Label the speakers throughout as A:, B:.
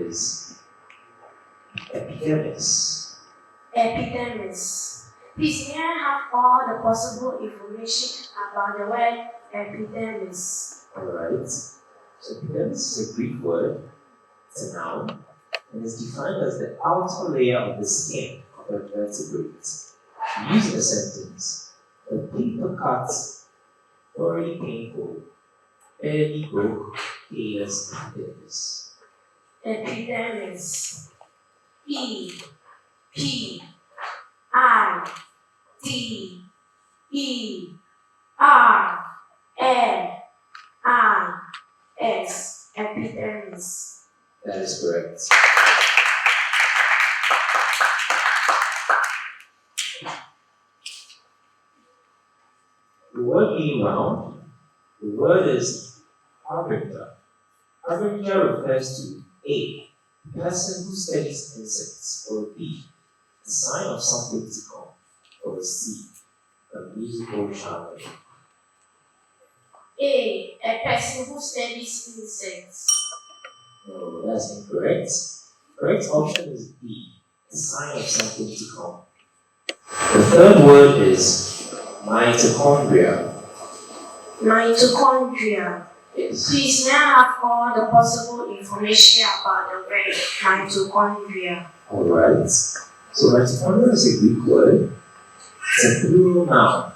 A: is epidermis.
B: Epidermis. Please, may I have all the possible information about the word epidermis?
A: Alright. So epidermis is a Greek word. It's a noun. And is defined as the outer layer of the skin of a vertebrate. Use in a sentence. A paper cut, thoroughly painful, barely broke Thea's epidermis.
B: Epidermis. E P I D E R L I S. Epidermis.
A: That is correct. The word being round, the word is harbinger. Harbinger refers to A, the person who studies insects, or B, the sign of something to come, or C, a musical genre.
B: A person who studies insects.
A: No, that's incorrect. Correct option is B, the sign of something to come. The third word is mitochondria.
B: Mitochondria.
A: Yes.
B: Please, may I have all the possible information about the word mitochondria?
A: Alright. So mitochondria is a Greek word. It's a plural noun.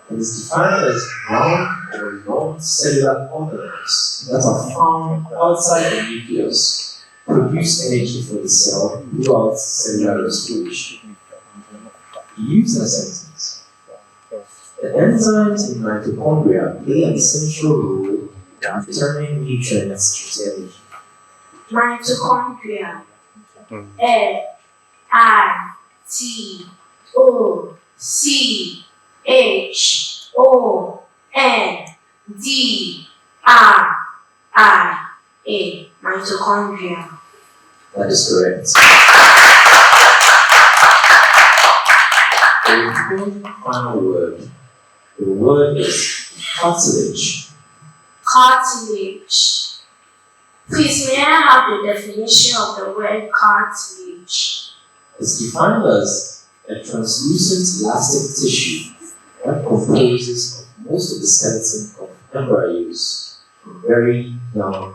A: It is defined as round or non-cellular organelles that are found outside the nucleus, produce energy for the cell throughout cellular respiration. Use in a sentence. The enzymes in mitochondria play an essential role in determining nutrients into energy.
B: Mitochondria. Mitochondria. Mitochondria.
A: That is correct. The final word. The word is cartilage.
B: Cartilage. Please, may I have the definition of the word cartilage?
A: It's defined as a translucent elastic tissue that composes of most of the skeleton of embryos from very young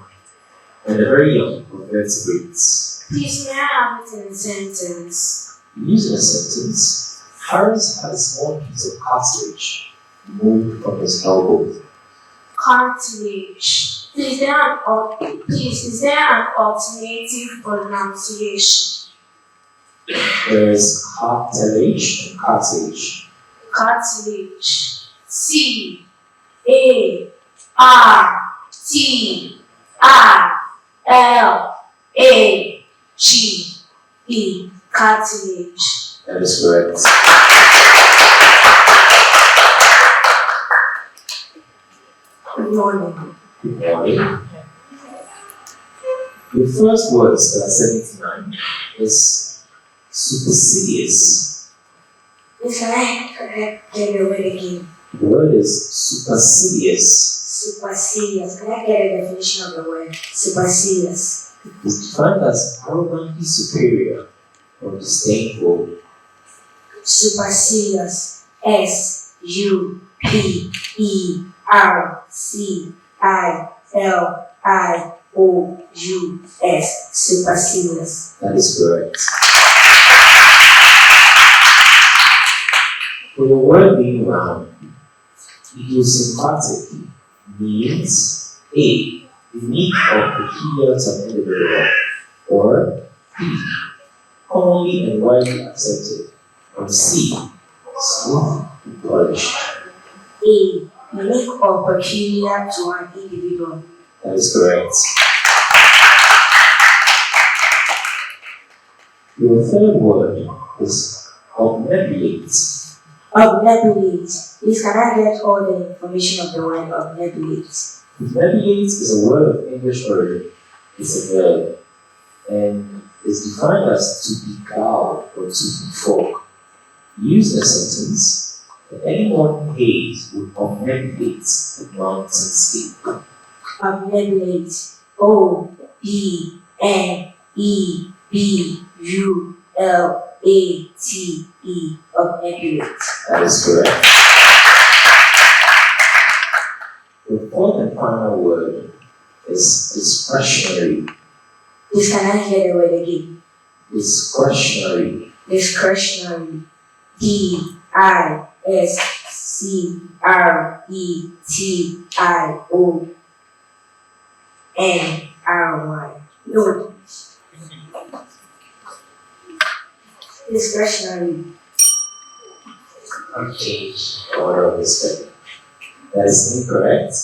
A: of vertebrates.
B: Please, may I have it in a sentence?
A: Using a sentence, Harris had a small piece of cartilage removed from his elbow.
B: Cartilage. Please, is there an alternative pronunciation?
A: There is cartilage and cartilage.
B: Cartilage. C-A-R-T-I-L-A-G-E. Cartilage.
A: That is correct.
B: Good morning.
A: Good morning. The first words that are 79 is supercilious.
B: Please, can I get the word again?
A: The word is supercilious.
B: Supercilious. Can I get a definition of the word? Supercilious.
A: It is defined as arrogantly superior or disdainful.
B: Supercilious. S-U-P-E-R-C-I-L-I-O-U-S. Supercilious.
A: That is correct. For the word being round, idiosyncratic means A, unique or peculiar to an individual, or B, commonly and widely accepted, or C, smooth and polished.
B: A. Unique or peculiar to an individual.
A: That is correct. Your third word is obnebulate.
B: Obnebulate. Please, can I get all the information of the word obnebulate?
A: Obnebulate is a word of English origin. It's a verb and is defined as to beguile or to befog. Used in a sentence, the early morning haze would obnebulate the mountainscape.
B: Obnebulate. O-B-N-E-B-U-L-A-T-E. Opulate.
A: That is correct. The fourth and final word is discretionary.
B: Please can I hear the word again?
A: Discretionary.
B: Discretionary. Discretionary. No. Discretionary.
A: Okay. Order of this spelling. That is incorrect.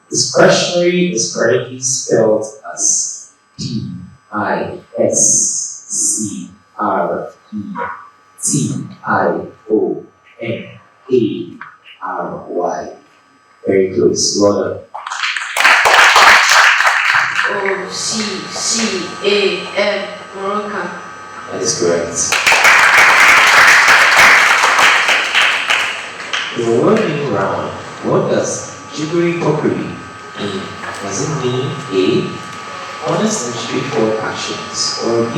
A: Discretionary is correctly spelled as DISCRETIONARY. Very close. Well done.
B: OCCAN. Moroccan.
A: That is correct. The word being round, what does jiggery pokery mean? Does it mean A, honest and straightforward actions, or B,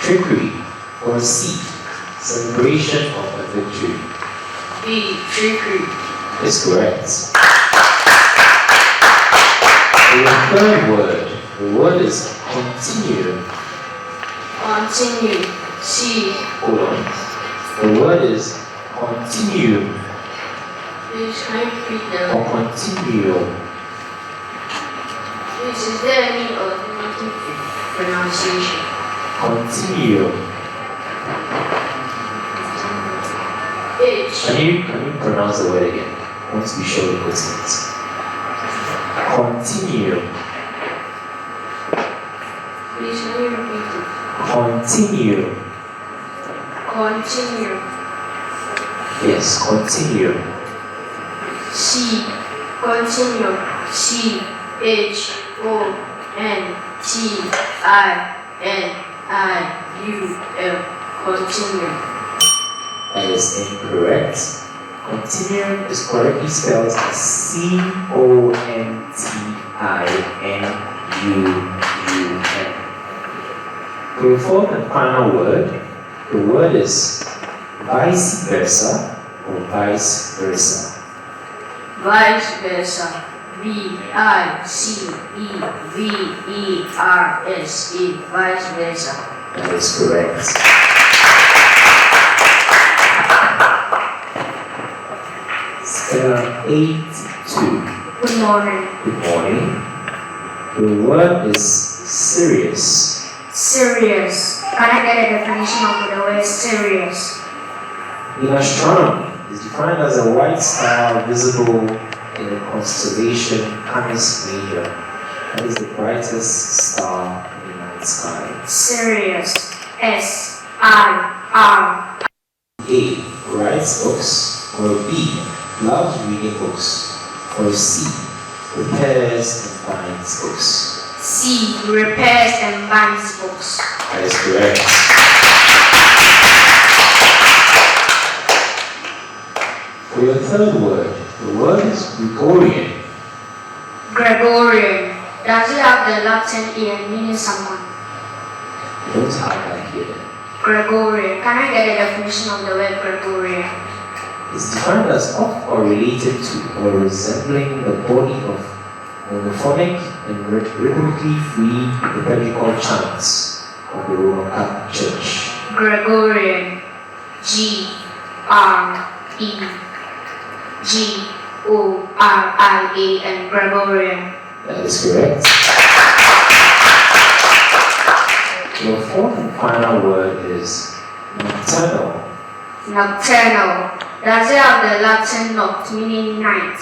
A: trickery, or C, celebration of a victory?
B: B, trickery.
A: That is correct. For the third word, the word is continue.
B: Continue. C.
A: Hold on. The word is continue.
B: Please can you repeat them?
A: Or continue.
B: Please, is there any alternative pronunciation?
A: Continue.
B: H.
A: Can you pronounce the word again? I want to be sure the consonants. Continue.
B: Please can you repeat it?
A: Continue.
B: Continue.
A: Yes, continue.
B: C. Continue. C. H. O. N. T. I. N. I. U. L. Continue.
A: That is incorrect. Continue is correctly spelled as CONTINUUM. For the fourth and final word, the word is vice versa or vice versa.
B: Vice versa. VICEVERSA. Vice versa.
A: That is correct. Stella 82.
B: Good morning.
A: Good morning. The word is serious.
B: Serious. Can I get a definition of the word serious?
A: In astronomy, it's defined as a white star visible in the constellation Canis Major. That is the brightest star in the night sky.
B: Serious. SIR.
A: A. Writes books. Or B. Loves reading books. Or C. Repairs and binds books.
B: C. Repairs and binds books.
A: That is correct. For your third word, the word is Gregorian.
B: Gregorian. Does it have the Latin ear meaning someone?
A: You don't have that here.
B: Gregorian. Can I get a definition of the word Gregorian?
A: It's defined as of or related to or resembling the body of monophonic and rhythmically free liturgical chants of the Roman Catholic Church.
B: Gregorian. GREGORIAN. Gregorian.
A: That is correct. Your fourth and final word is nocturnal.
B: Nocturnal. Does it have the Latin noct meaning night?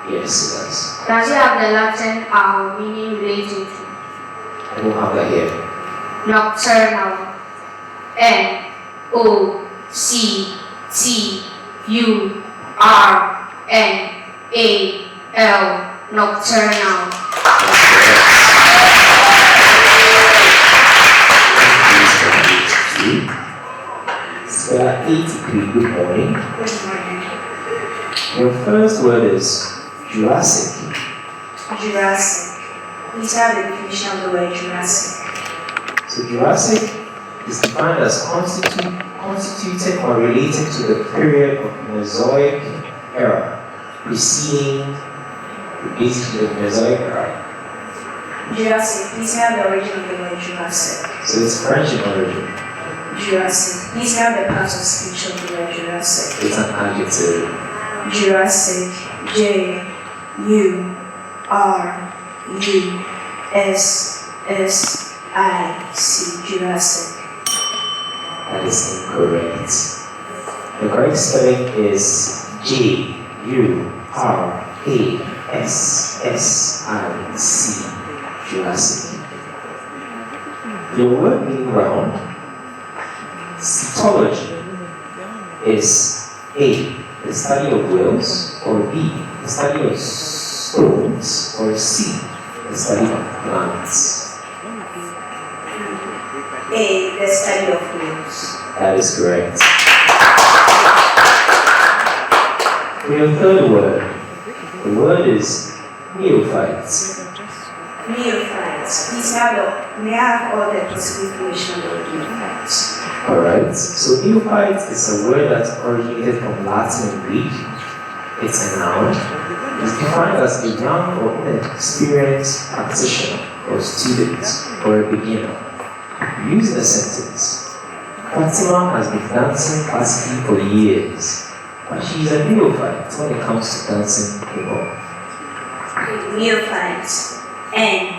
A: Yes, it does.
B: Does it have the Latin meaning relating to?
A: I don't have that here.
B: Nocturnal. NOCTURNAL. Nocturnal.
A: Stella 83, good morning.
B: Good morning.
A: Your first word is Jurassic.
B: Jurassic. Please have the definition of the word Jurassic.
A: So Jurassic is defined as constituted or related to the period of Mesozoic era, preceding basically the Mesozoic era.
B: Jurassic, please have the origin of the word Jurassic.
A: So it's French in origin.
B: Jurassic, please have the parts of speech of the word Jurassic.
A: It's an adjective.
B: Jurassic, Jurassic, Jurassic.
A: That is incorrect. The correct spelling is Jurassic. Jurassic. The word meaning round, cytology, is A, the study of whales, or B, the study of stones, or C, the study of plants.
B: A, the study of whales.
A: That is correct. For your third word, the word is neophytes.
B: Neophytes. Please have may I have all the possible information on the word neophytes?
A: Alright, so neophyte is a word that originated from Latin and Greek. It's a noun. It's defined as a young or inexperienced practitioner or student or a beginner. Used in a sentence, Fatima has been dancing classically for years, but she is a neophyte when it comes to dancing hip hop.
B: Neophyte. Neophyte.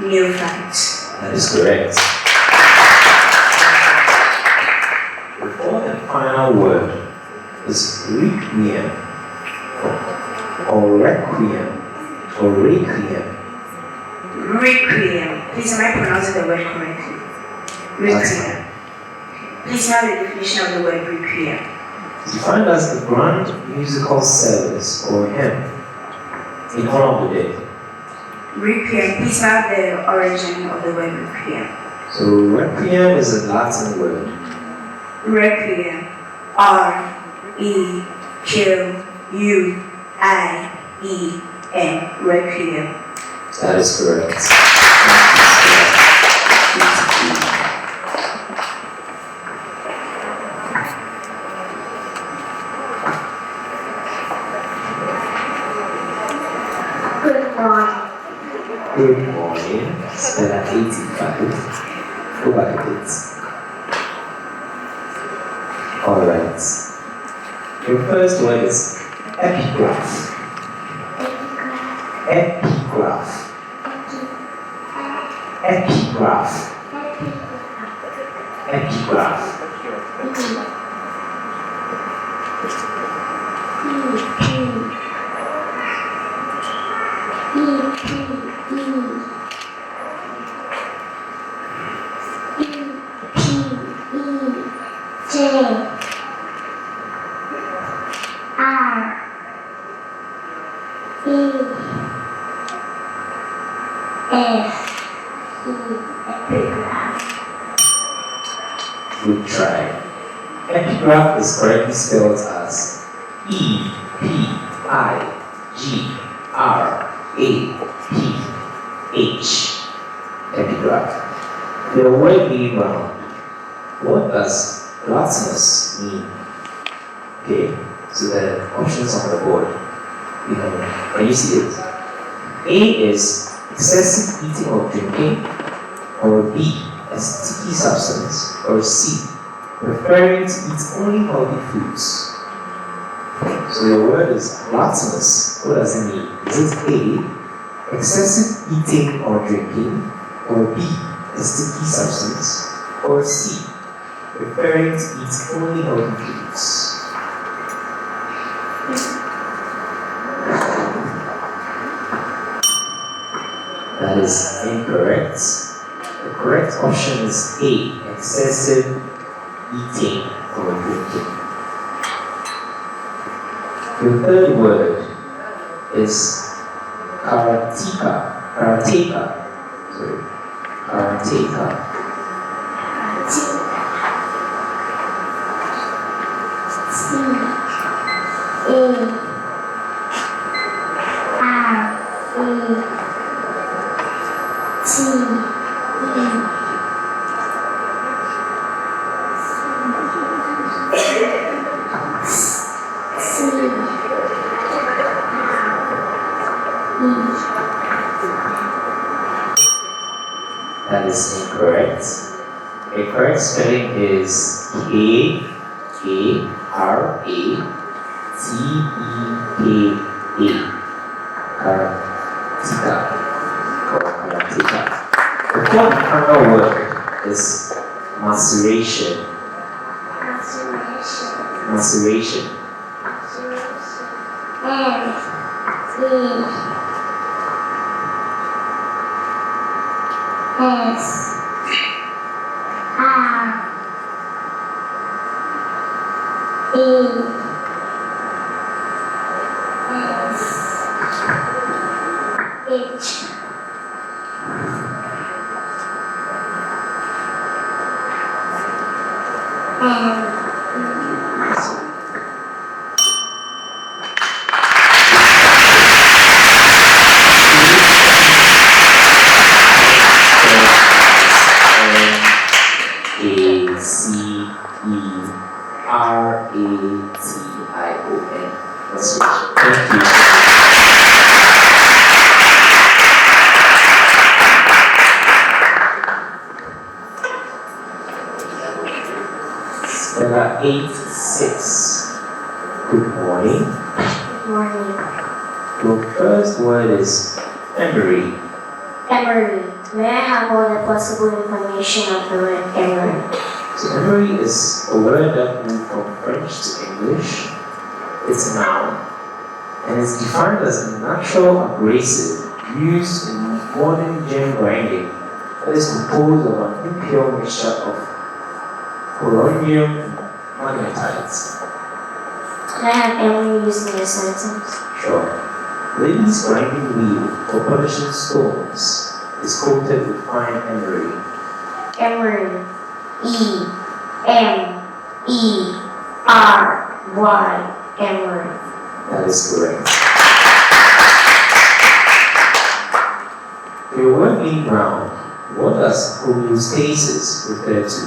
B: Neophyte.
A: That is correct. The fourth and final word is requiem or requiem.
B: Requiem. Please, am I pronouncing the word correctly? Requiem. Please have the definition of the word requiem.
A: Defined as a grand musical service or hymn in honor of the dead.
B: Requiem. Please have the origin of the word requiem.
A: So requiem is a Latin word.
B: Requiem. R-E-Q-U-I-E-M. Requiem.
A: That is correct.
B: Good morning.
A: Good morning. Spell at 85. Go back a bit. Alright. Your first word is epigraph. Epigraph. Epigraph. Epigraph. Good try. Epigraph is correctly spelled as E-P-I-G-R-A-P-H. Epigraph. The word meaning round. What does gluttonous mean? Okay, so the options on the board. Can you see it? A is excessive eating or drinking, or B, a sticky substance, or C, preferring to eat only healthy foods. So the word is gluttonous. What does it mean? Is it A, excessive eating or drinking, or B, a sticky substance, or C, preferring to eat only healthy foods? That is incorrect. The correct option is A, excessive eating or drinking. The third word is karateka. Karateka. That is incorrect. A correct spelling is Karateka. Karateka. Karateka. The fourth final word is maceration. Maceration. Maceration. Thank you. Stella 86. Good morning.
B: Good morning.
A: Your first word is emery.
B: Emery. May I have all the possible information of the word emery?
A: So emery is a word that moved from French to English. It's a noun and is defined as a natural abrasive used in modern gem grinding that is composed of an impure mixture of polonium and magnetites.
B: Can I have emery used in a sentence?
A: Sure. Lady's grinding wheel for polishing stones is coated with fine emery.
B: Emery. E-M-E-R-Y. Emery.
A: That is correct. Your word being brown, what does homeostasis refer to?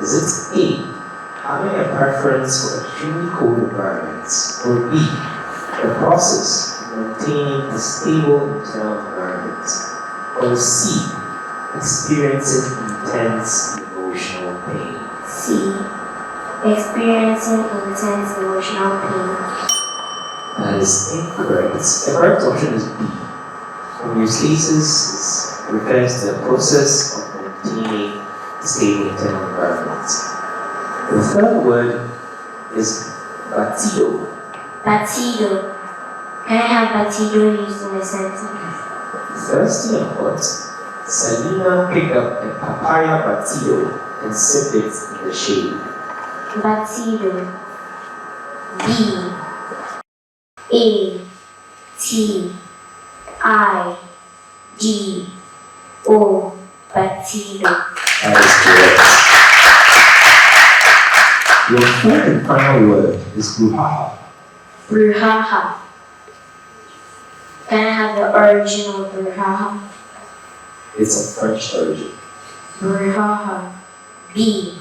A: Is it A, having a preference for extremely cold environments, or B, the process of maintaining a stable internal environment, or C, experiencing intense emotional pain?
B: C. Experiencing intense emotional pain.
A: That is incorrect. The correct option is B. Homeostasis refers to the process of maintaining a stable internal environment. The third word is batido.
B: Batido. Can I have batido used in a sentence?
A: Thirsty and hot, Selena picked up a papaya batido and sipped it in the shade.
B: Batido. B-A-T-I-D-O. Batido.
A: That is correct. Your fourth and final word is brouhaha.
B: Brouhaha. Can I have the origin of brouhaha?
A: It's of French origin.
B: Brouhaha. B-R-O-U-H-A-H-E.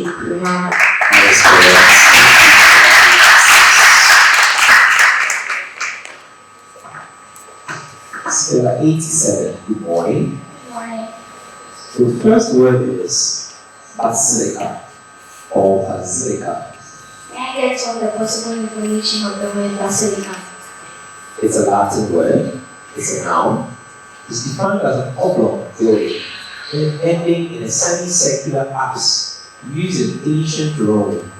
B: Brouhaha.
A: That is correct. Stella 87. Good morning.
B: Morning.
A: The first word is basilica or basilica.
B: May I get all the possible information of the word basilica?
A: It's a Latin word. It's a noun. It's defined as an oblong building ending in a semicircular apse used in ancient Rome.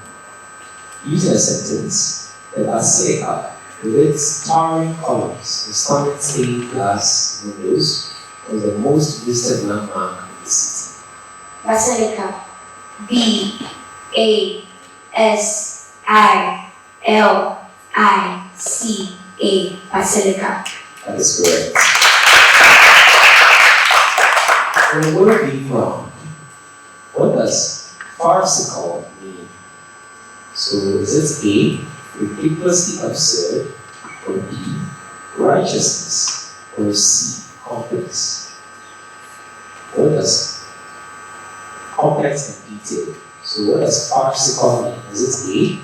A: Using a sentence, the basilica with its towering columns and stunning stained glass windows was the most visited landmark in the city.
B: Basilica. B-A-S-I-L-I-C-A. Basilica.
A: That is correct. For the word being found, what does farcical mean? So is it A, ridiculously absurd, or B, righteousness, or C, complex? What does complex and detailed? So what does farcical mean? Is it A,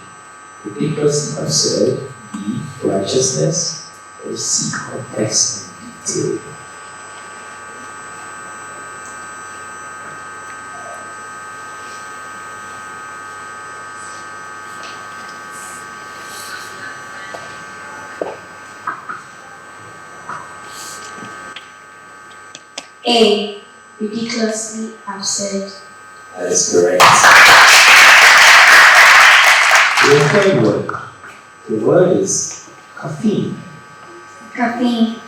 A: ridiculously absurd, B, righteousness, or C, complex and detailed?
B: A. Ridiculously absurd.
A: That is correct. The third word. The word is caffeine.
B: Caffeine.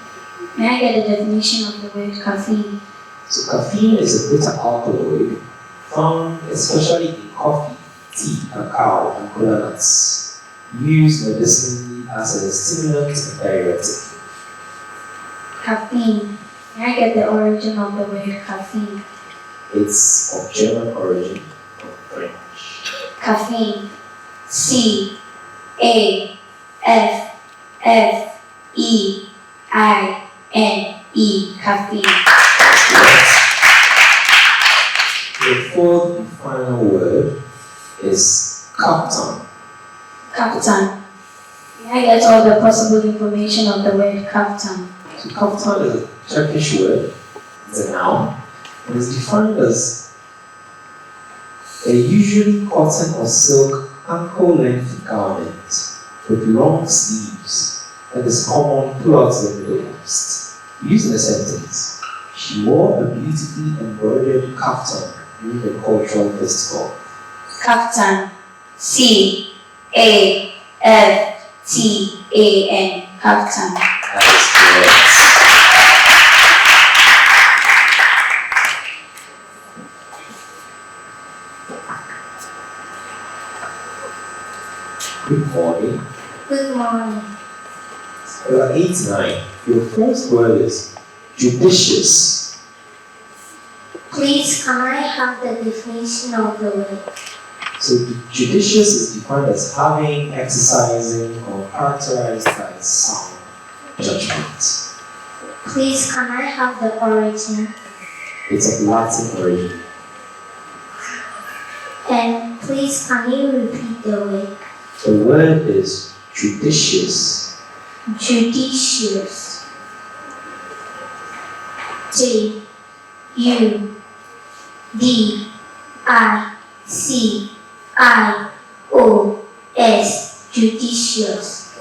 B: May I get a definition of the word caffeine?
A: So caffeine is a bitter alkaloid found especially in coffee, tea, cacao, and cola nuts, used medicinally as a stimulant and diuretic.
B: Caffeine. May I get the origin of the word caffeine?
A: It's of German origin, of French.
B: Caffeine. C A F F E I N E. Caffeine.
A: That's correct. The fourth and final word is kaftan.
B: Kaftan. May I get all the possible information of the word kaftan?
A: So kaftan is a Turkish word, it's a noun, and is defined as a usually cotton or silk ankle-length garment with long sleeves that is common throughout the Middle East. Used in a sentence, she wore a beautifully embroidered kaftan during the cultural festival.
B: Kaftan. C A F T A N. Kaftan.
A: That is correct. Good morning.
B: Good morning.
A: There are 8-9. Your first word is judicious.
B: Please, can I have the definition of the word?
A: So judicious is defined as having, exercising, or characterized by sound judgment.
B: Please, can I have the origin?
A: It's of Latin origin.
B: And please, can you repeat the word?
A: The word is judicious.
B: Judicious. J U D I C I O S. Judicious.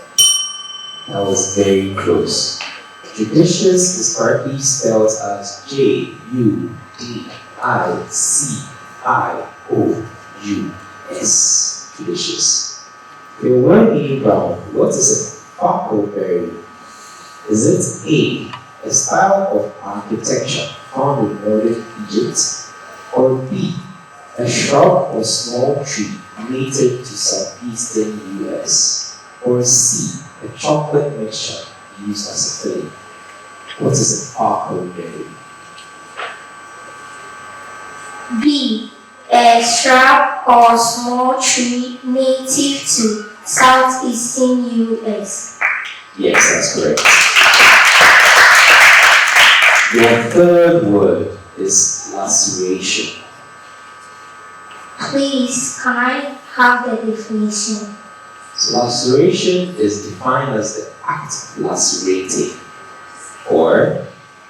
A: That was very close. Judicious is correctly spelled as Judicious. Judicious. Your word being brown, what is a farcleberry? Is it A style of architecture found in northern Egypt, or B, a shrub or small tree native to southeastern US, or C, a chocolate mixture used as a filling? What is a farcleberry?
B: B. A shrub or small tree native to southeastern US.
A: Yes, that's correct. Your third word is laceration.
B: Please, can I have the definition?
A: So laceration is defined as the act of lacerating, or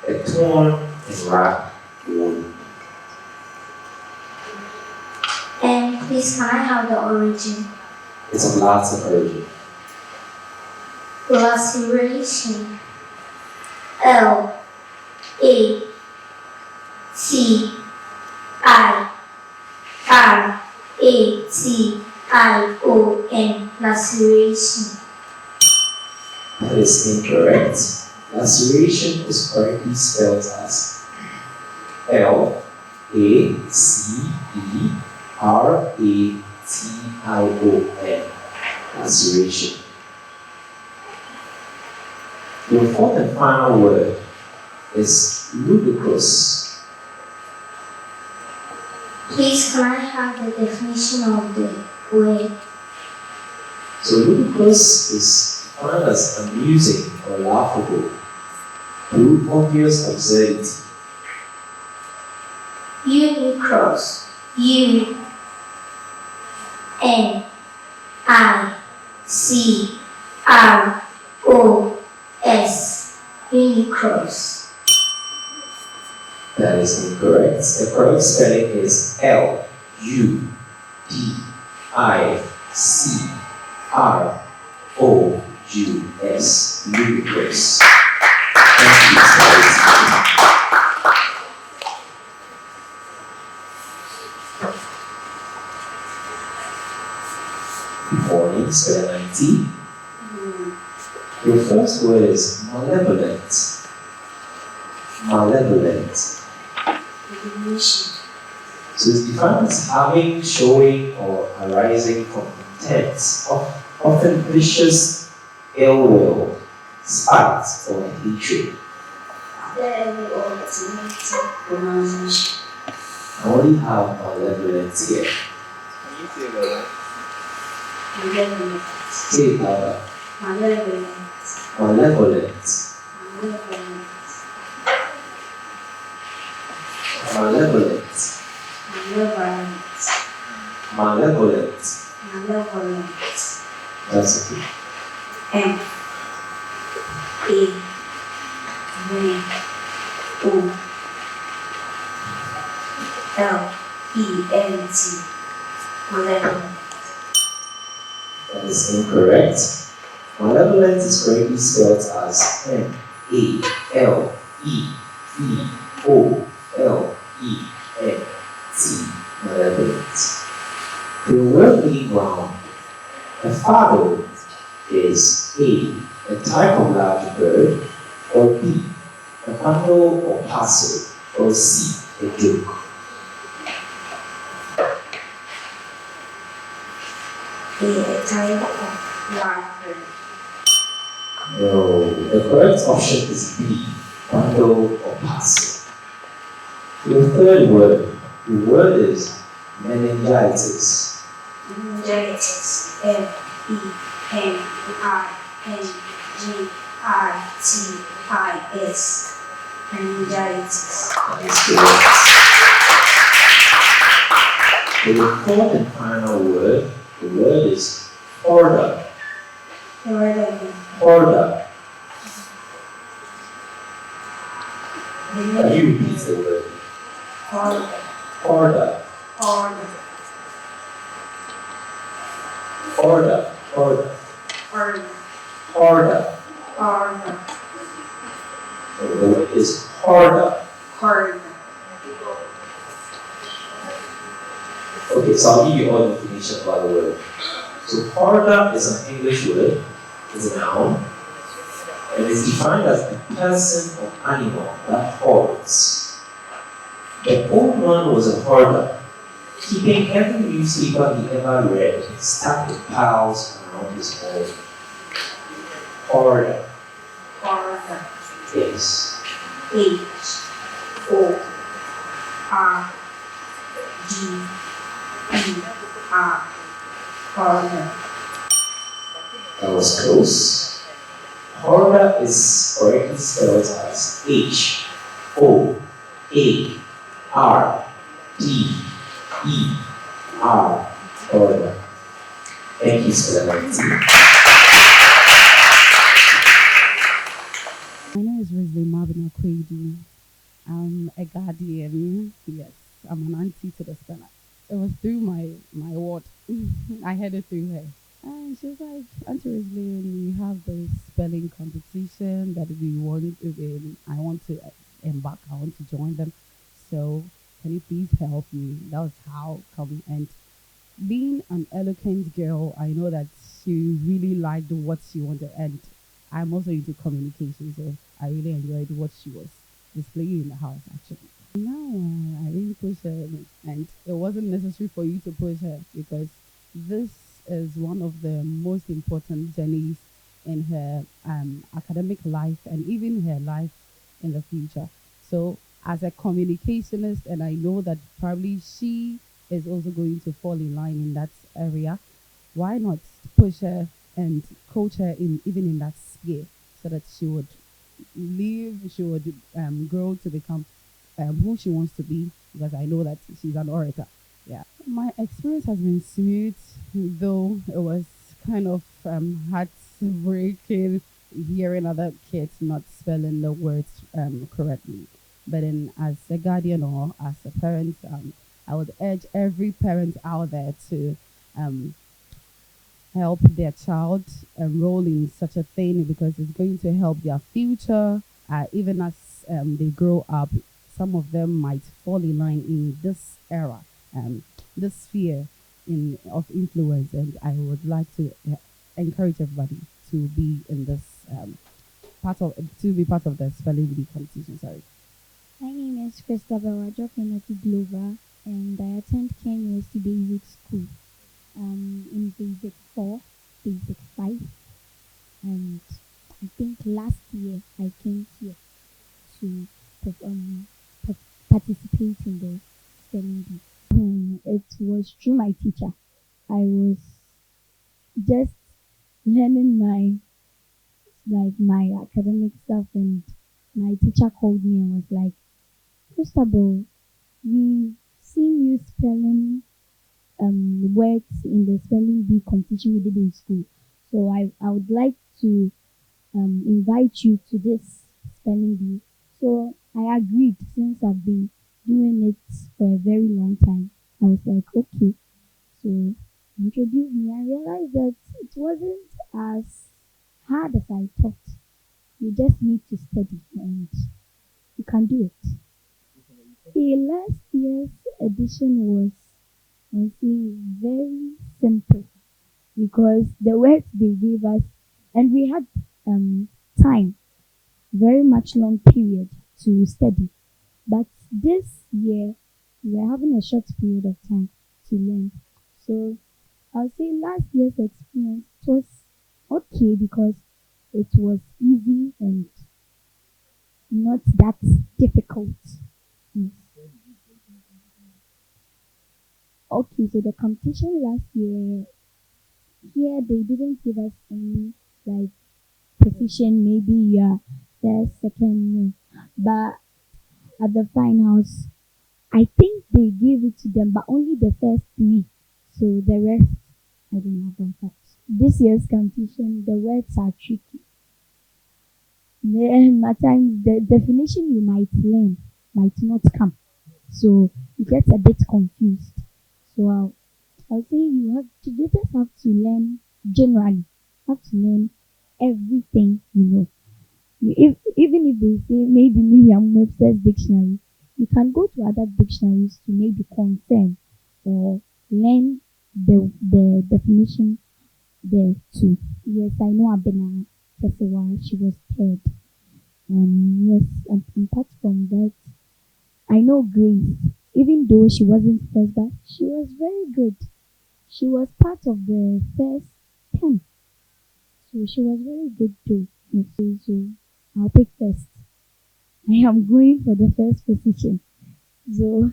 A: a torn and ragged wound.
B: And please, can I have the origin?
A: It's of Latin origin.
B: Laceration. L A T I R A T I O N. Laceration.
A: That is incorrect. Laceration is correctly spelled as Laceration. Laceration. Your fourth and final word is ludicrous.
B: Please, can I have the definition of the word?
A: So ludicrous is defined as amusing or laughable through obvious absurdity.
B: Unicross. Unicross. Unicross.
A: That is incorrect. The correct spelling is Ludicrous. Ludicrous. Thank you, Charity. Good morning, spell 90. Your first word is malevolent. Malevolent. So it's defined as having, showing, or arising from intent, often vicious ill will, spite, or hatred. I only have malevolent here.
C: Can you say that?
A: Say it louder.
B: Malevolent.
A: Malevolent. Malevolent. Malevolent. That's okay.
B: Malevolent. Malevolent.
A: That is incorrect. Malevolent is correctly spelled as Malevolent. Malevolent. The word being round, a fado is A type of large bird, or B, a bundle or parcel, or C, a joke.
B: A type of large bird.
A: No, the correct option is B, bundle or parcel. The third word, the word is meningitis.
B: Meningitis. Meningitis. Meningitis.
A: That is correct. For the fourth and final word, the word is order. Order. Can you repeat the word? Order. Order. Order. The word is order. Okay, so I'll give you all the information about the word. So order is an English word, it's a noun, and it's defined as a person or animal that hoards. The old man was a hoarder, keeping every newspaper he ever read stacked in piles around his home. Hoarder. Yes. That was close. Hoarder is correctly spelled as Hoarder. Hoarder. Thank you, Stella.
D: My name is Risley Marvin Akwedi. I'm a guardian. Yes, I'm an auntie to the speller. It was through my ward. I heard it through her. And she was like, Auntie Risley, we have this spelling competition that we want. I want to embark. I want to join them. So can you please help me? That was how come. And being an eloquent girl, I know that she really liked what she wanted, and I'm also into communication, so I really enjoyed what she was displaying in the house. Actually, no, I didn't push her, and it wasn't necessary for you to push her because this is one of the most important journeys in her academic life and even her life in the future. So as a communicationist, and I know that probably she is also going to fall in line in that area, why not push her and coach her in even in that sphere so that she would she would grow to become who she wants to be, because I know that she's an orator. Yeah. My experience has been smooth, though it was kind of heartbreaking hearing other kids not spelling the words correctly. But then, as a guardian or as a parent, I would urge every parent out there to um, help their child enroll in such a thing, because it's going to help their future. Even as they grow up, some of them might fall in line in this era, this sphere of influence. And I would like to encourage everybody to be in this part of to be part of the spelling bee competition. Sorry.
E: My name is Christabel Ajokinoti Glover, and I attend Ken University Basic School in Basic 4, Basic 5, and I think last year I came here to um, participate in the spelling bee. It was through my teacher. I was just learning my academic stuff, and my teacher called me and was like, Christabel, we've seen you spelling words in the spelling bee competition we did in school. So I would like to invite you to this spelling bee. So I agreed since I've been doing it for a very long time. I was like, okay. So he introduced me. I realized that it wasn't as hard as I thought. You just need to study and you can do it. The last year's edition was, I would say, very simple because the words they gave us, and we had time, very much long period to study. But this year, we are having a short period of time to learn. So I'll say last year's experience was okay because it was easy and not that difficult. Yes. Okay, so the competition last year, here they didn't give us any like position, maybe you are first, second, no. But at the finals, I think they gave it to them, but only the first three. So the rest, I don't know about that. This year's competition, the words are tricky. Then at times the definition you might learn might not come. So you get a bit confused. So I'll say you just have to learn generally. Have to learn everything you know. Even if they say maybe Merriam-Webster's dictionary, you can go to other dictionaries to maybe confirm or learn the definition there too. Yes, I know Abena Tesewa, she was third. Yes, and apart from that, I know Grace, even though she wasn't first, but she was very good. She was part of the first 10. So she was very good too. Yes, so I'll pick first. I am going for the first position. So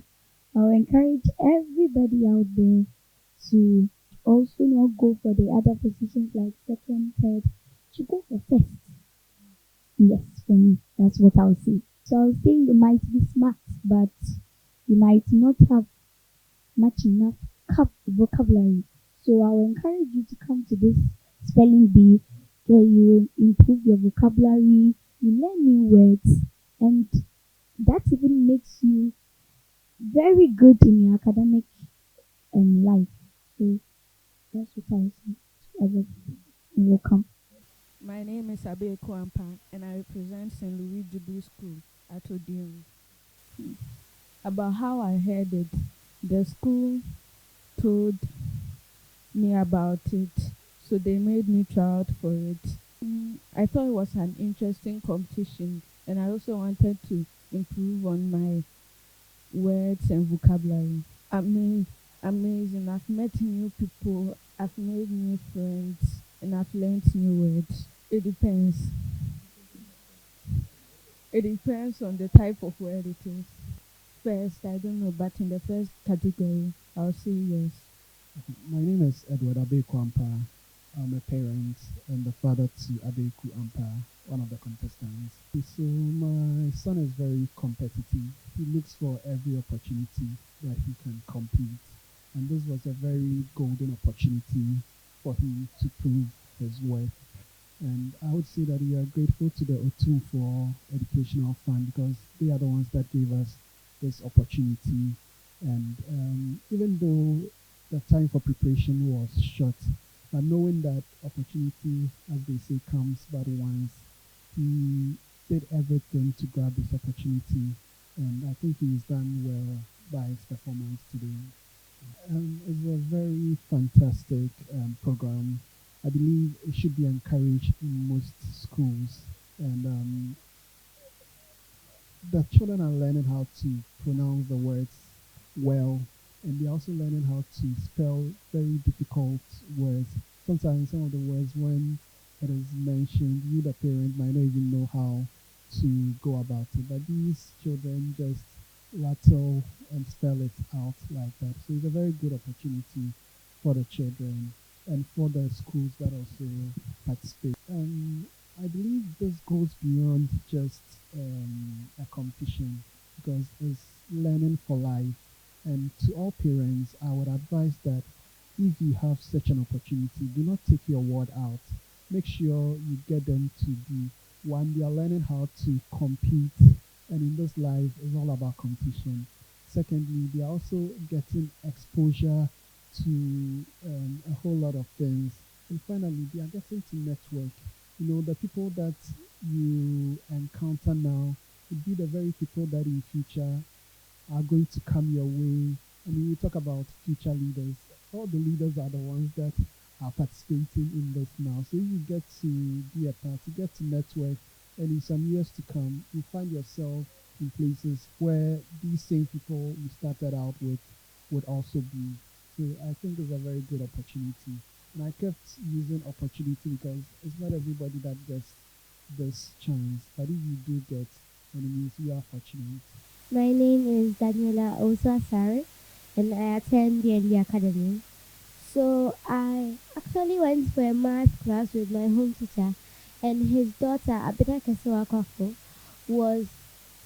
E: I'll encourage everybody out there to also not go for the other positions like second, third, to go for first. Yes, for me, that's what I'll say. So I'll say you might be smart, but you might not have much enough vocabulary. So I'll encourage you to come to this spelling bee where you improve your vocabulary, you learn new words, and that even makes you very good in your academic life. So that's what I'll say. You're welcome.
F: My name is Abe Kwampa and I represent St. Louis Jubilee School at Odium. About how I heard it, the school told me about it, so they made me try out for it. I thought it was an interesting competition, and I also wanted to improve on my words and vocabulary. Amazing. I've met new people, I've made new friends, and I've learned new words. It depends. It depends on the type of word it is. First, I don't know, but in the first category, I'll say yes.
G: My name is Edward Abeku Ampa. I'm a parent and the father to Abeku Ampa, one of the contestants. So my son is very competitive. He looks for every opportunity that he can compete. And this was a very golden opportunity for him to prove his worth. And I would say that we are grateful to the O2 for Educational Fund because they are the ones that gave us this opportunity. And even though the time for preparation was short, but knowing that opportunity, as they say, comes but once, he did everything to grab this opportunity. And I think he's done well by his performance today. It's a very fantastic program. I believe it should be encouraged in most schools. And the children are learning how to pronounce the words well, and they're also learning how to spell very difficult words. Sometimes some of the words, when it is mentioned, you, the parent, might not even know how to go about it. But these children just rattle and spell it out like that. So it's a very good opportunity for the children and for the schools that also participate. I believe this goes beyond just a competition because it's learning for life. And to all parents, I would advise that if you have such an opportunity, do not take your word out. Make sure you get them to be one. They are learning how to compete, and in this life, it's all about competition. Secondly, they are also getting exposure to a whole lot of things. And finally, they are getting to network. You know, the people that you encounter now would be the very people that in future are going to come your way. I mean, we talk about future leaders. All the leaders are the ones that are participating in this now. So you get to be a part, you get to network, and in some years to come, you find yourself in places where these same people you started out with would also be. So I think it's a very good opportunity. And I kept using opportunity because it's not everybody that gets this chance. But if you do get, then it means you are fortunate.
E: My name is Daniela Osasari, and I attend the ND Academy. So I actually went for a math class with my home teacher, and his daughter Abida Kesewakofo was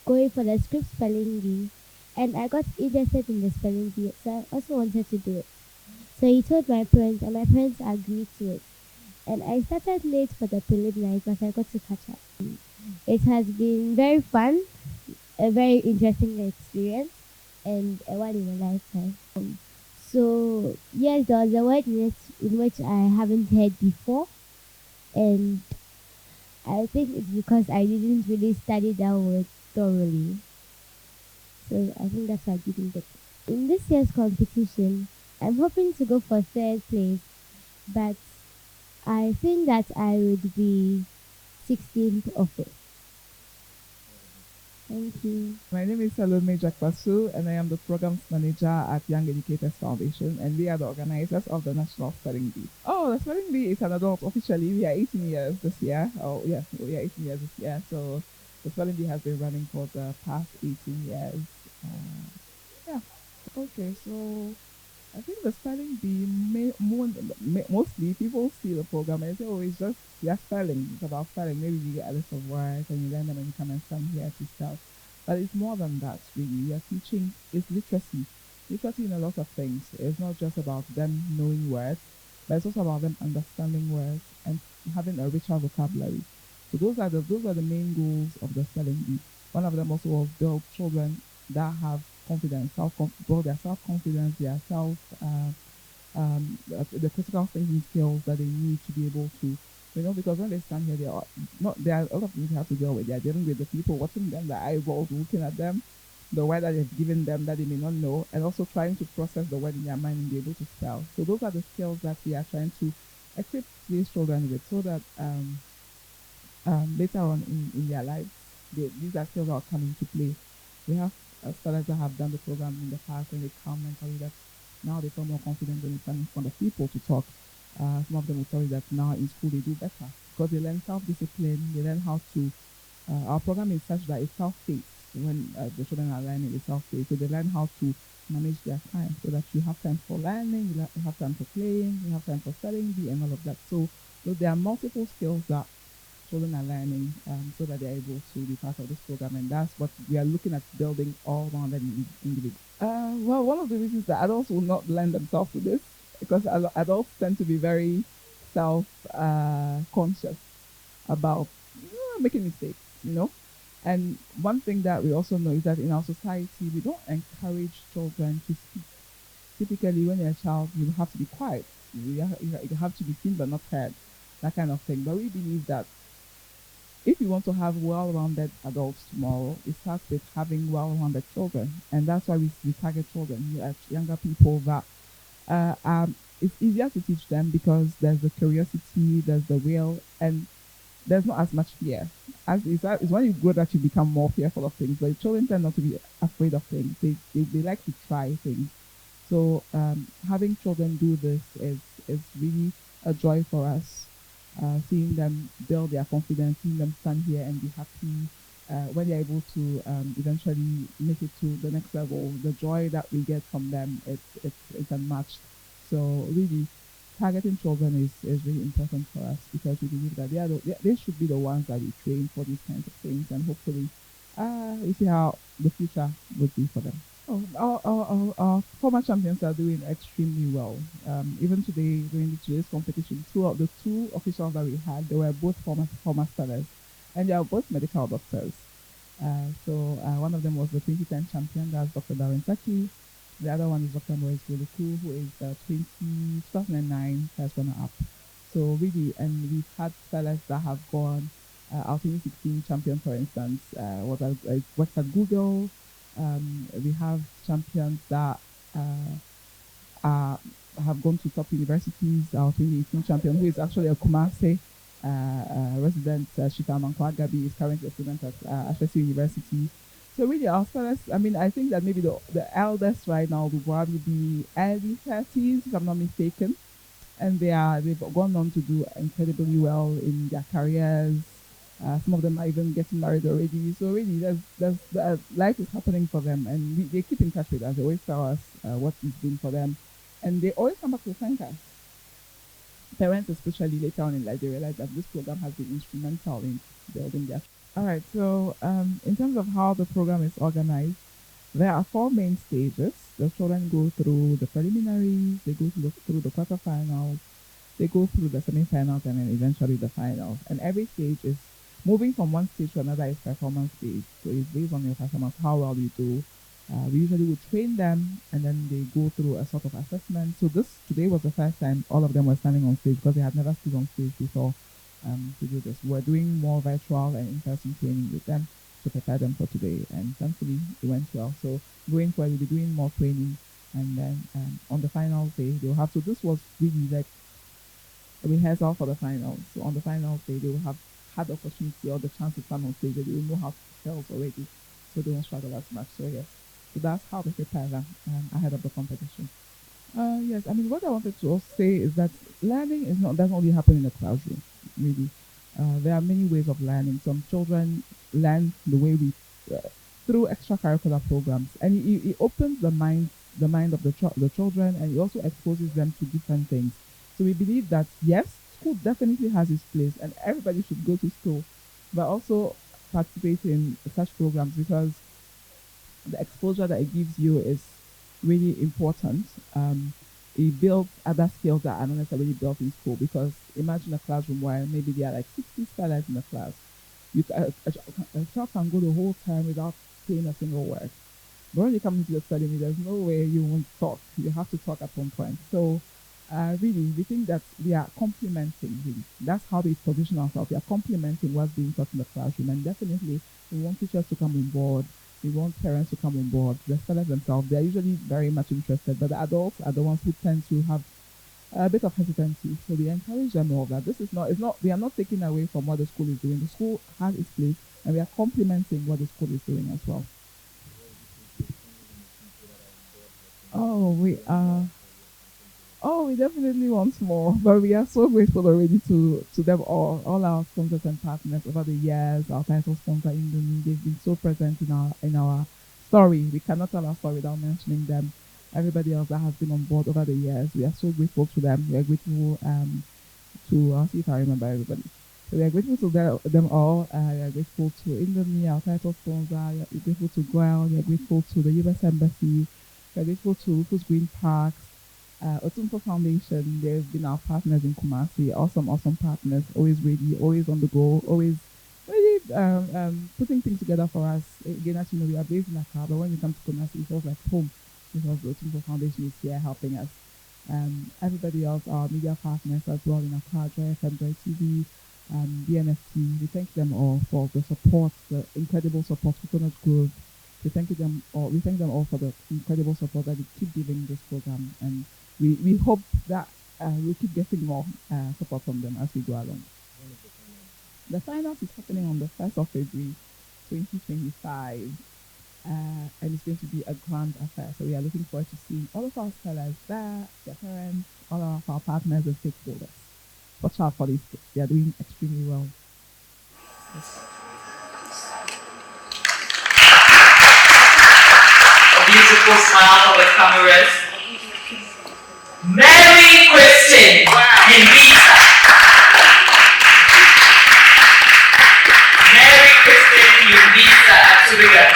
E: going for the script spelling bee, and I got interested in the spelling bee, so I also wanted to do it. So he told my parents, and my parents agreed to it. And I started late for the preliminary because I got to catch up. It has been very fun, a very interesting experience, and a one in a lifetime. So yes, there was a word in which I haven't heard before, and I think it's because I didn't really study that word thoroughly. So I think that's why I didn't get it. In this year's competition, I'm hoping to go for third place, but I think that I would be 16th of it. Thank you.
H: My name is Salome Jakwasu, and I am the Programs Manager at Young Educators Foundation, and we are the organizers of the National Spelling Bee. Oh, the Spelling Bee is an adult. Officially, we are 18 years this year. Oh, yes, we are 18 years this year. So the Spelling Bee has been running for the past 18 years. Yeah. Okay, so I think the spelling bee mostly people see the program and say, oh, it's just spelling. It's about spelling. Maybe you get a list of words and you learn them and you come and stand here to spell. But it's more than that, really. You're teaching it's literacy. Literacy in a lot of things. It's not just about them knowing words, but it's also about them understanding words and having a richer vocabulary. So those are the main goals of the spelling bee. One of them also was build children that have confidence, build their self confidence, their the critical thinking skills that they need to be able to, because when they stand here, they are not. There are a lot of things they have to deal with. They are dealing with the people watching them, the eyeballs looking at them, the word that they've given them that they may not know, and also trying to process the word in their mind and be able to spell. So those are the skills that we are trying to equip these children with, so that later on in their lives, these are skills that are coming to play. We have scholars that have done the program in the past and they come and tell you that now they feel more confident when they stand in front of people to talk. Some of them will tell you that now in school they do better because they learn self-discipline, they learn how to Our program is such that it's self-paced. When the children are learning, it's self-paced. So they learn how to manage their time so that you have time for learning, you have time for playing, you have time for studying, and all of that. So there are multiple skills that children are learning so that they're able to be part of this program. And that's what we are looking at, building all-rounded individuals. Well, one of the reasons that adults will not lend themselves to this, because adults tend to be very self-conscious about making mistakes, you know. And one thing that we also know is that in our society, we don't encourage children to speak. Typically, when you're a child, you have to be quiet. You have to be seen but not heard, that kind of thing. But we believe that if you want to have well-rounded adults tomorrow, it starts with having well-rounded children. And that's why we target children, younger people that it's easier to teach them because there's the curiosity, there's the will, and there's not as much fear. It's when you grow that you become more fearful of things. But children tend not to be afraid of things. They like to try things. So having children do this is really a joy for us. Seeing them build their confidence, seeing them stand here and be happy when they're able to eventually make it to the next level. The joy that we get from them, it's unmatched. So really, targeting children is really important for us because we believe that they should be the ones that we train for these kinds of things, and hopefully we see how the future would be for them. Oh, our former champions are doing extremely well. Even today, during today's competition, two of the two officials that we had, they were both former stars, and they are both medical doctors. So one of them was the 2010 champion, that's Dr. Darren Saki. The other one is Dr. Maurice Guluku, who is 2009 first runner up. So really, and we've had fellas that have gone. Our 2016 champion, for instance, works at Google. We have champions that are, have gone to top universities. Our 2018 champion, who is actually a Kumasi resident, Shita Mankwagabi, is currently a student at Ashesi University. So really, our fellas, I mean, I think that maybe the eldest right now will probably be early 30s, if I'm not mistaken, and they've gone on to do incredibly well in their careers. Some of them are even getting married already. So really, life is happening for them, and they keep in touch with us. They always tell us what it's been for them, and they always come back to thank us. Parents, especially later on in life, they realize that this program has been instrumental in building their. All right. So in terms of how the program is organized, there are four main stages. The children go through the preliminaries, they go through the quarterfinals, they go through the semi-finals, and then eventually the finals. And every stage is moving from one stage to another is performance based. So it's based on your performance, how well you do. We usually would train them, and then they go through a sort of assessment. So today was the first time all of them were standing on stage because they had never stood on stage before to do this. We're doing more virtual and in-person training with them to prepare them for today, and thankfully it went well. So going forward, we'll be doing more training, and then on the final day they'll have. So this was really like a rehearsal for the finals. So on the final day, they will have had the opportunity or the chance to stand on stage. They will know how to prepare already, so they won't struggle as much. So yes, so that's how they prepare them ahead of the competition. Yes, I mean what I wanted to also say is that learning doesn't only happen in the classroom. Really, there are many ways of learning. Some children learn the way we through extracurricular programs, and it opens the mind of the children, and it also exposes them to different things. So we believe that yes, school definitely has its place, and everybody should go to school, but also participate in such programs because the exposure that it gives you is really important. It builds other skills that are not necessarily built in school, because imagine a classroom where maybe there are like 60 scholars in the class. A child can go the whole time without saying a single word. But when you come into the study, there's no way you won't talk. You have to talk at one point. So really, we think that we are complementing. Really. That's how we position ourselves. We are complementing what's being taught in the classroom, and definitely we want teachers to come on board. We want parents to come on board. The students themselves, they are usually very much interested, but the adults are the ones who tend to have a bit of hesitancy. So we encourage them all that this is not, it's not, we are not taking away from what the school is doing. The school has its place, and we are complementing what the school is doing as well. Oh, we definitely want more, but we are so grateful already to them all our sponsors and partners over the years. Our title sponsor Indomie, they've been so present in our story. We cannot tell our story without mentioning them. Everybody else that has been on board over the years, we are so grateful to them. We are grateful to I'll see if I remember everybody. So we are grateful to them all. We are grateful to Indomie, our title sponsor. We are grateful to Guel. We are grateful to the US Embassy. We are grateful to Rufus Green Parks. Opemsuo Foundation, they've been our partners in Kumasi. Awesome partners. Always ready, always on the go, always really putting things together for us. Again, as you know, we are based in Accra, but when we come to Kumasi, it feels like home because the Opemsuo Foundation is here helping us. Everybody else, our media partners as well in Accra, Joy FM, Joy TV, BNFT, we thank them all for the support, the incredible support for Coconut Grove. We thank them all for the incredible support that they keep giving this program, and we hope that we'll keep getting more support from them as we go along. The finals is happening on the 1st of February 2025, and it's going to be a grand affair. So we are looking forward to seeing all of our sellers there, their parents, all of our partners and stakeholders. Watch out for these kids. They are doing extremely well.
I: A beautiful smile for the cameras. Merry Christian in Visa. Merry Christian in Visa at Twitter.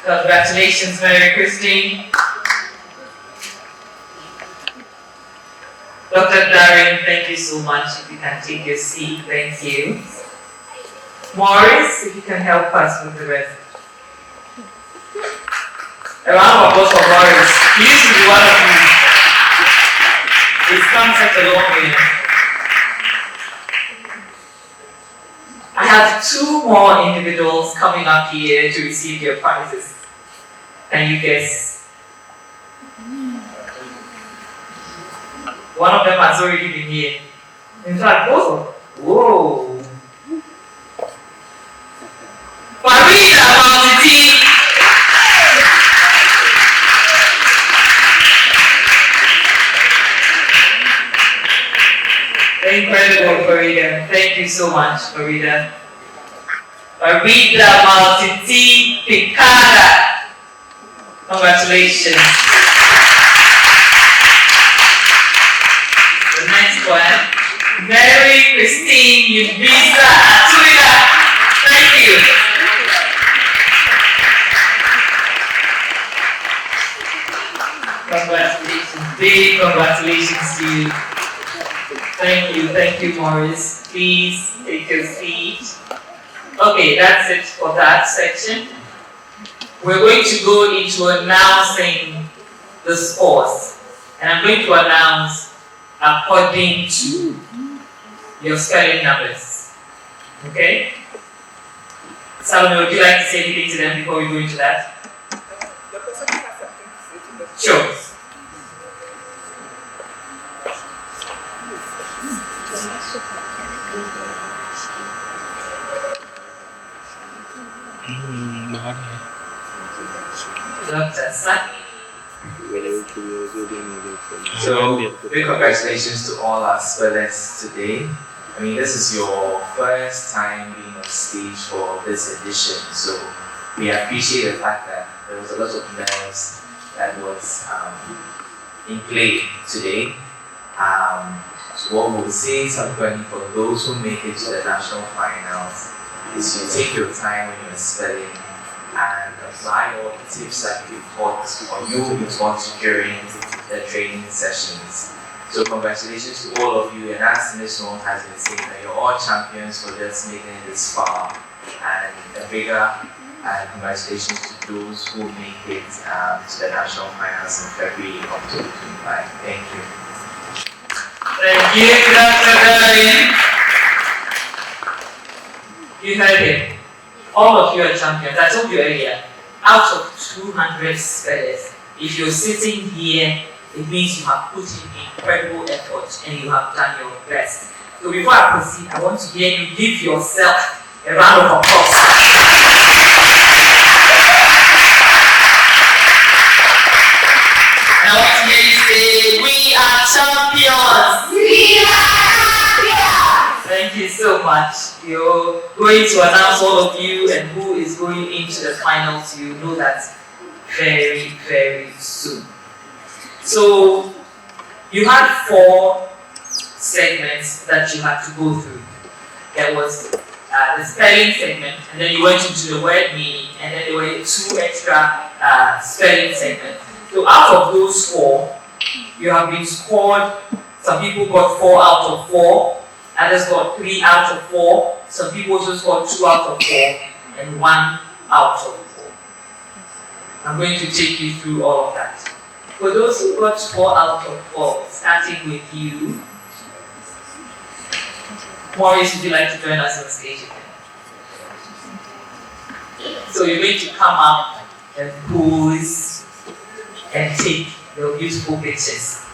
I: Congratulations, Merry Christine. Dr. Darren, thank you so much. If you can take your seat, thank you. Morris, if you can help us with the rest. A round of applause for Morris. He used to be one of you. He's come such a long way. I have two more individuals coming up here to receive their prizes. Can you guess? One of them has already been here. In fact, both of them. Whoa. Farida Maltiti. Incredible, Farida. Thank you so much, Farida. Farida Maltiti Picada. Congratulations. The next one, Mary Christine Yubisa Atuya. Thank you. Congratulations, big congratulations to you. Thank you, Morris. Please take your seat. Okay, that's it for that section. We're going to go into announcing the scores. And I'm going to announce according to your spelling numbers. Okay? Salome, would you like to say anything to them before we go into that? Sure. Dr. Saki.
A: So, big congratulations to all our spellers today. I mean, this is your first time being on stage for this edition, so we appreciate the fact that there was a lot of nerves that was in play today. So what we'll say subsequently for those who make it to the national finals is you take your time when you're spelling and apply all the tips that you've taught or you'll be taught during the training sessions. So congratulations to all of you, and as Ms. Noor has been saying, that you're all champions for just making it this far, and a bigger congratulations to those who make it to the national finals in February of 2025. Thank you.
I: Thank you, Dr. Darren. You heard him. All of you are champions. I told you earlier, out of 200 spellers, if you're sitting here, it means you have put in incredible effort and you have done your best. So before I proceed, I want to hear you give yourself a round of applause. And I want to hear you say, we are champions.
B: We are champions.
I: Thank you so much. You're going to announce all of you and who is going into the finals. You know that very, very soon. So you had 4 segments that you had to go through. There was the spelling segment, and then you went into the word meaning, and then there were 2 extra spelling segments. So out of those 4, you have been scored. Some people got 4 out of 4, others got 3 out of 4, some people also scored 2 out of 4, and 1 out of 4. I'm going to take you through all of that. For those who got 4 out of 4, starting with you, Maurice, would you like to join us on stage again? So you're going to come up and pose and take your beautiful pictures.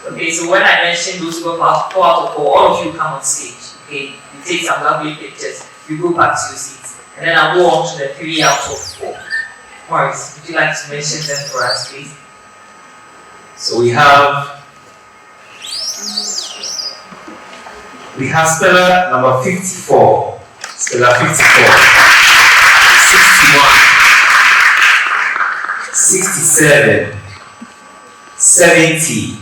I: Okay, so when I mention those who got 4 out of 4, all of you come on stage. Okay, you take some lovely pictures, you go back to your seats, and then I'll go on to the 3 out of 4. Maurice, would you like to mention them for us, please?
A: So we have speller number 54, speller 54, 61, 67, 70,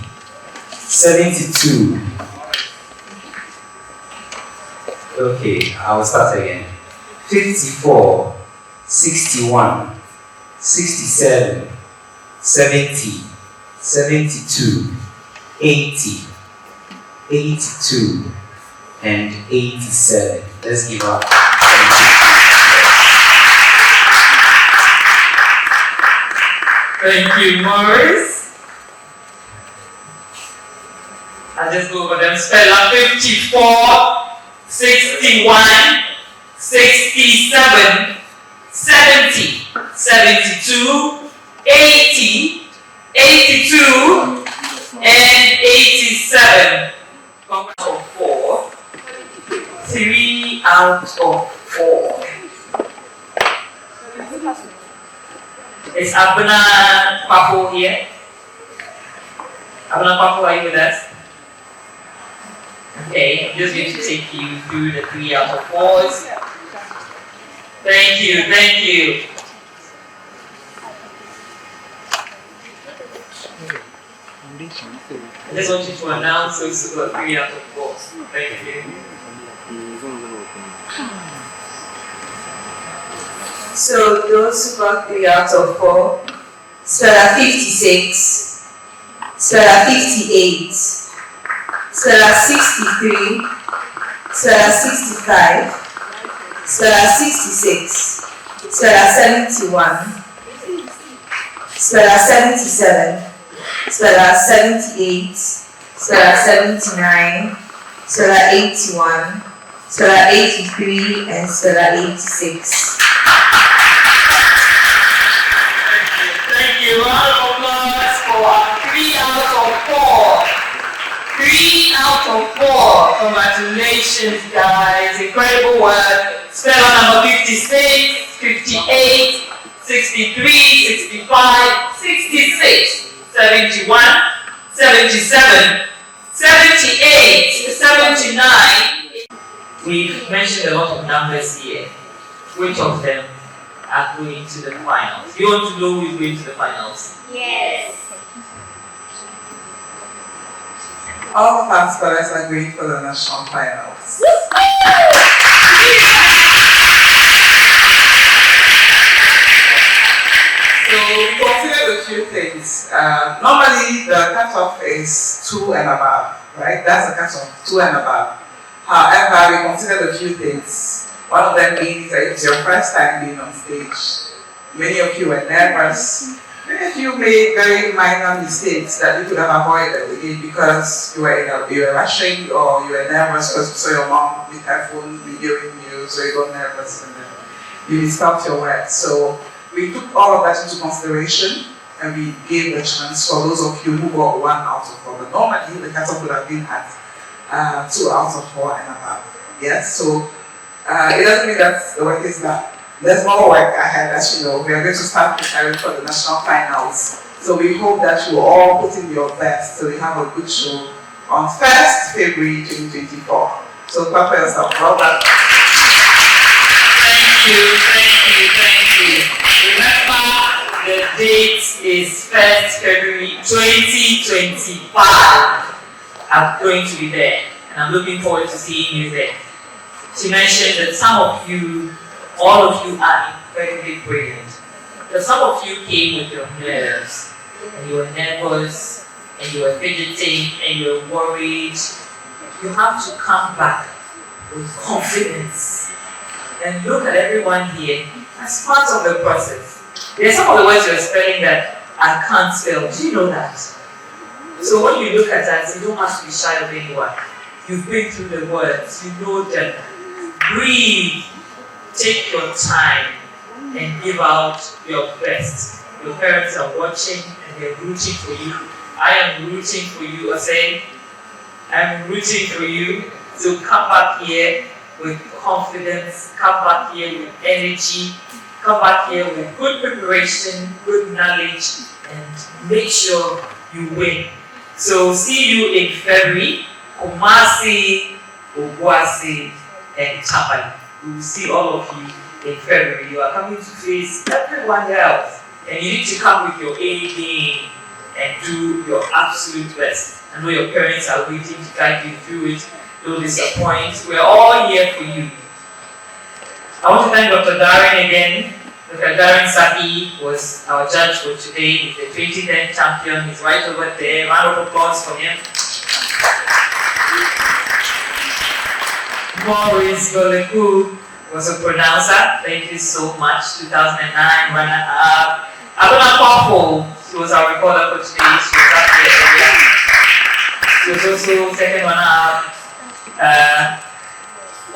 A: 72. Okay, I will start again. 54, 61, 67, 70, 72, 80, 82, and 87. Let's give up.
I: Thank you, Maurice. I'll just go over them. Speller 54, 61, 67, 70, 72, 80, 82, and 87. Out of 4. 3 out of 4. Is Abuna Papo here? Abuna Papo, are you with us? Okay, I'm just going to take you through the 3 out of 4s. Thank you, thank you. I just want you to announce those who got 3 out of 4. Thank you. So those who got 3 out of 4, speller 56, speller 58, speller 63, speller 65, speller 66, speller 71, speller 77, speller 78, speller 79, speller 81, speller 83, and speller 86. Thank you. Round of applause for 3 out of 4. 3 out of 4. Congratulations, guys. Incredible work. Speller number 56, 58, 63, 65, 66. 71, 77, 78, 79. We've mentioned a lot of numbers here. Which of them are going to the finals? You want to know who is going to the finals?
B: Yes.
J: All of our spellers are going for the national finals. So we considered a few things. Normally the cutoff is 2 and above, right? That's the cutoff, 2 and above. However, we considered a few things. One of them being that it's your first time being on stage. Many of you were nervous. Many of you made very minor mistakes that you could have avoided because you were rushing or you were nervous because you saw your mom with her phone videoing you, so you got nervous and then you misspelled your words. So we took all of that into consideration and we gave a chance for those of you who got 1 out of 4. But normally the cutoff would have been at 2 out of 4 and above. Yes, so it doesn't mean that the work is done. There's more work ahead, as you know. We are going to start preparing for the national finals So we hope that you all put in your best so we have a good show on 1st February 2024. So clap for yourself. Well done.
I: Thank you. Remember, the date is 1st February 2025. I'm going to be there, and I'm looking forward to seeing you there. She mentioned that some of you, all of you are incredibly brilliant. But some of you came with your nerves, and you were nervous, and you were fidgeting, and you were worried. You have to come back with confidence and look at everyone here as part of the process. There are some of the words you're spelling that I can't spell. Do you know that? So when you look at that, you don't have to be shy of anyone. You've been through the words, you know them. Breathe, take your time, and give out your best. Your parents are watching and they're rooting for you. I am rooting for you. I say, I'm rooting for you. So come back here with confidence, come back here with energy, come back here with good preparation, good knowledge, and make sure you win. So see you in February, Kumasi, Obuasi, and Tamale. We will see all of you in February. You are coming to face everyone else, and you need to come with your A game and do your absolute best. I know your parents are waiting to guide you through it. Don't disappoint. We're all here for you. I want to thank Dr. Darren again. Dr. Darren Saki was our judge for today. He's the 2010 champion. He's right over there. Round of applause for him. Maurice Goleku was a pronouncer. Thank you so much. 2009 runner-up. Abuna Popo, she was our recorder for today. She was up here earlier. She was also second runner-up.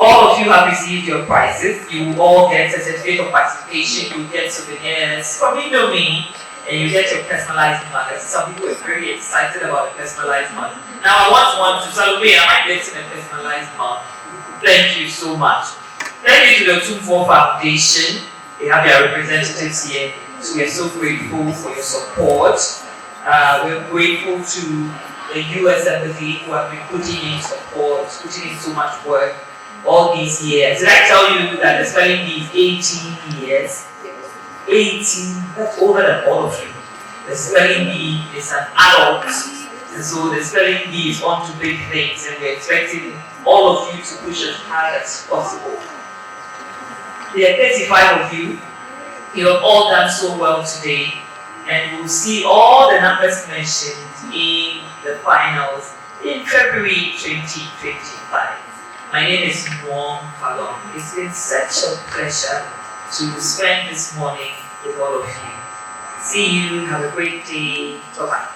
I: All of you have received your prizes. You will all get a certificate of participation. You will get souvenirs from Indomie, and you get your personalized mug. Some people are very excited about the personalized mug. Now I want one to celebrate. I might get a personalized mug. Thank you so much. Thank you to the 2-4 Foundation. They have their representatives here. So we are so grateful for your support. We're grateful to the US Embassy who have been putting in support, putting in so much work all these years. Did I tell you that the spelling bee is 18 years? 18, that's older than all of you. The spelling bee is an adult, and so the spelling bee is on to big things, and we're expecting all of you to push as hard as possible. There are 35 of you. You have all done so well today, and we'll see all the numbers mentioned in the finals in February 2025. My name is Nwong Falon. It's been such a pleasure to spend this morning with all of you. See you. Have a great day. Bye-bye.